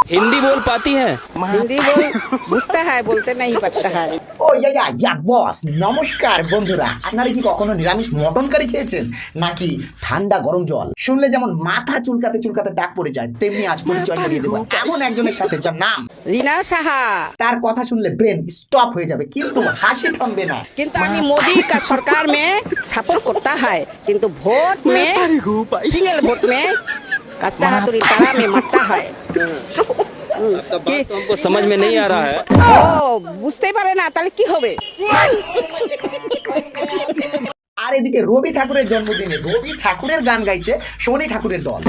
हिंदी बोल पाती हैं? हिंदी बोल बुझता है बोलते नहीं पड़ता है। ও ইয়া বস, নমস্কার বন্ধুরা। আপনারা কি কখনো নিরামিষ মটন কারি খেয়েছেন নাকি ঠান্ডা গরম জল? শুনলে যেমন মাথা চুলকাতে চুলকাতে ডাক পড়ে যায়, তেমনি আজ পরিচয় করিয়ে দেবো এমন একজনের সাথে যার নাম, रीना साहा। তার কথা শুনলে ব্রেন স্টপ হয়ে যাবে কিন্তু হাসি থামবে না। किंतु आमी मोदी का सरकार में सपोर्ट करता है, किंतु वोट में सिंगल वोट में कस्ता हाथुरी तारा में मरता है। आपका बात तो हमको समझ में नहीं आ रहा है। ও বুঝতেই পারে না তাহলে কি হবে? আর এদিকে রবি ঠাকুরের জন্মদিনে রবি ঠাকুরের গান গাইছে শনি ঠাকুরের দল।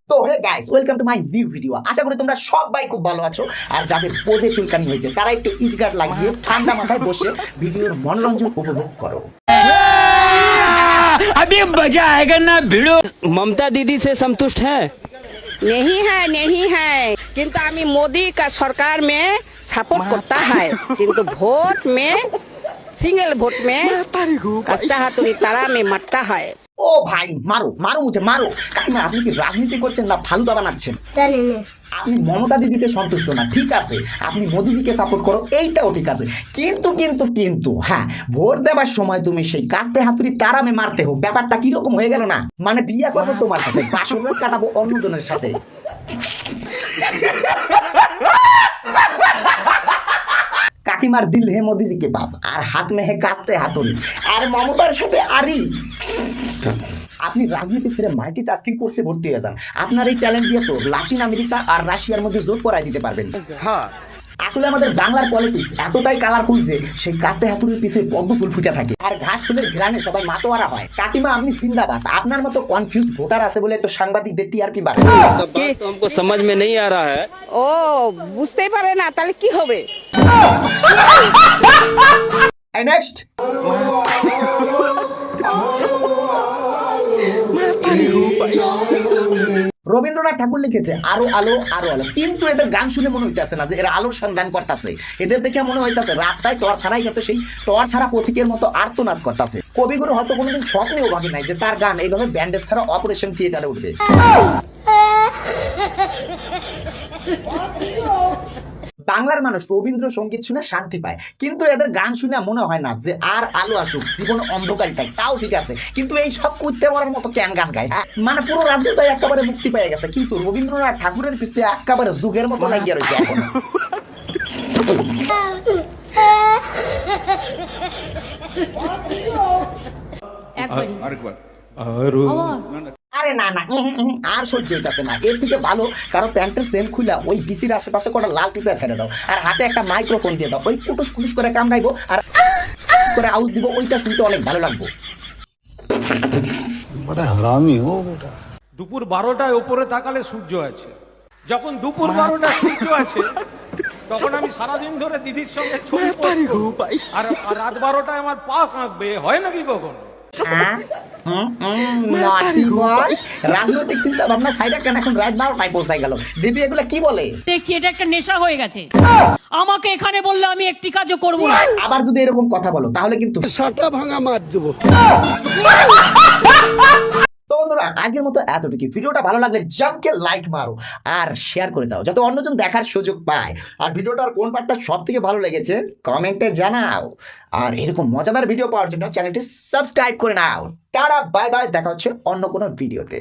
তো hey guys, welcome to my new video. আশা করি তোমরা সবাই খুব ভালো আছো। আর যাদের পদে চুলকানি হয়েছে তারা একটু ইটগার্ড লাগিয়ে ঠান্ডা মাথায় বসে ভিডিওর মনোরঞ্জন উপভোগ করো। अभी मजा आएगा ना भिड़ो। ममता दीदी से संतुष्ट हैं? नहीं है किंतु आमी मोदी का सरकार में सपोर्ट करता है, किंतु वोट में सिंगल वोट में कस्ता हाथुरी तारा में मरता है। ও ভাই, মারো মারো মুঝে মারো। কাকিমা, আপনি কি রাজনীতি করছেন না ফালুদা বানাচ্ছেন? আপনি মমতা দিদিতে সন্তুষ্ট না, ঠিক আছে, আপনি মোদিজিকে সাপোর্ট করো, এইটাও ঠিক আছে, কিন্তু কিন্তু কিন্তু হ্যাঁ, ভোট দেওয়ার সময় তুমি সেই কাস্তে হাতুড়ি তারামে মারতে হোক, ব্যাপারটা কিরকম হয়ে গেল না? মানে বিয়ে করবো তোমার সাথে, বাসর রাত কাটাবো অন্যজনের সাথে। কাকিমার দিল হে মোদি জি কে পাস আর হাত মে হে কাস্তে হাতুড়ি, আর মমতার সাথে আরি। আপনি রাজনীতি ছেড়ে মাল্টিটাস্কিং কোর্সে ভর্তি হয়ে যান। আপনার এই ট্যালেন্ট দিয়ে তো লাতিন আমেরিকা আর রাশিয়ার মধ্যে জোট করাই দিতে পারবেন। হ্যাঁ, আসলে আমাদের বাংলার পলিটিক্স এতটাই কালারফুল যে সেই কাস্তে হাতুড়ির পিছে পদ্ম ফুল ফুটে থাকে আর ঘাস ফুলের ঘ্রাণে সবাই মাতোয়ারা হয়। কাকিমা, আপনি জিন্দাবাদ। আপনার মতো কনফিউজ ভোটার আছে বলে তো সাংবাদিকদের টিআরপি বাড়ে। आपका बात तो हमको समझ में नहीं आ रहा है। ও বুঝতেই পারে না তাহলে কি হবে? নেক্সট, রবীন্দ্রনাথ ঠাকুর লিখেছে আরো আলো আরো আলো, কিন্তু এদের গান শুনে মনে হইতেছে না যে এরা আলোর সন্ধান করতেছে। এদের দেখে মনে হইতেছে রাস্তায় টর্চ ছাড়াই গেছে, সেই টর্চ ছাড়া পথিকের মতো আর্তনাদ করতেছে। কবিগুরু হয়তো কোনোদিন স্বপ্নেও ভাবি নাই যে তার গান এইভাবে ব্যান্ডেজ ছাড়া অপারেশন থিয়েটারে উঠবে। বাংলার মানুষ রবীন্দ্রসঙ্গীত শুনে শান্তি পায়, কিন্তু এদের গান শুনে মনে হয় না যে আর আলো আসুক, জীবন অন্ধকারই তাই। তাও ঠিক আছে, কিন্তু এই সব কুত্তে মরার মতো কেন গান গায়? মানে পুরো রাজ্যটাই একেবারে মুক্তি পেয়ে গেছে, কিন্তু রবীন্দ্রনাথ ঠাকুরের পিছিয়ে একেবারে যুগের মতো লাগিয়ে রয়েছে এখন। আরে না না, আর সহ্য হইতাছে না, এর থেকে ভালো কারো প্যান্টের সেম খুলা ওই বিসির আশেপাশে কটা লাল টিপে ছেড়ে দাও, আর হাতে একটা মাইক্রোফোন দিয়ে দাও, ওই কুটুস কুটুস করে কামড়াইবো আর করে আউজ দিব, ওইটা শুনতে অনেক ভালো লাগবে। দুপুর 12টায় ওপরে তাকালে সূর্য আছে, যখন দুপুর 12টা সূর্য আছে তখন আমি সারাদিন ধরে দিদির সঙ্গে ছবি পোস্ট করব, আর রাত 12টায় আমার পা কাঁপবে, হয় নাকি কখনো? রাজনৈতিক চিন্তা ভাবনা সাইডে কেন এখন রাত 12টায় পৌঁছাই গেল? দিদি এগুলা কি বলে? দেখছি এটা একটা নেশা হয়ে গেছে। আমাকে এখানে বললে আমি একটি কাজও করব না। আবার যদি এরকম কথা বলো তাহলে কিন্তু সাটা ভাঙা মার দেবো। তো বন্ধুরা, আজকের মতো এতটুকু। ভিডিওটা ভালো লাগলে জাম্পকে লাইক মারো আর শেয়ার করে দাও যাতে অন্যজন দেখার সুযোগ পায়। আর ভিডিওটার কোন পার্টটা সব থেকে ভালো লেগেছে কমেন্টে জানাও। আর এরকম মজাদার ভিডিও পাওয়ার জন্য চ্যানেলটি সাবস্ক্রাইব করে নাও। টাটা, বাই বাই, দেখা হচ্ছে অন্য কোনো ভিডিওতে।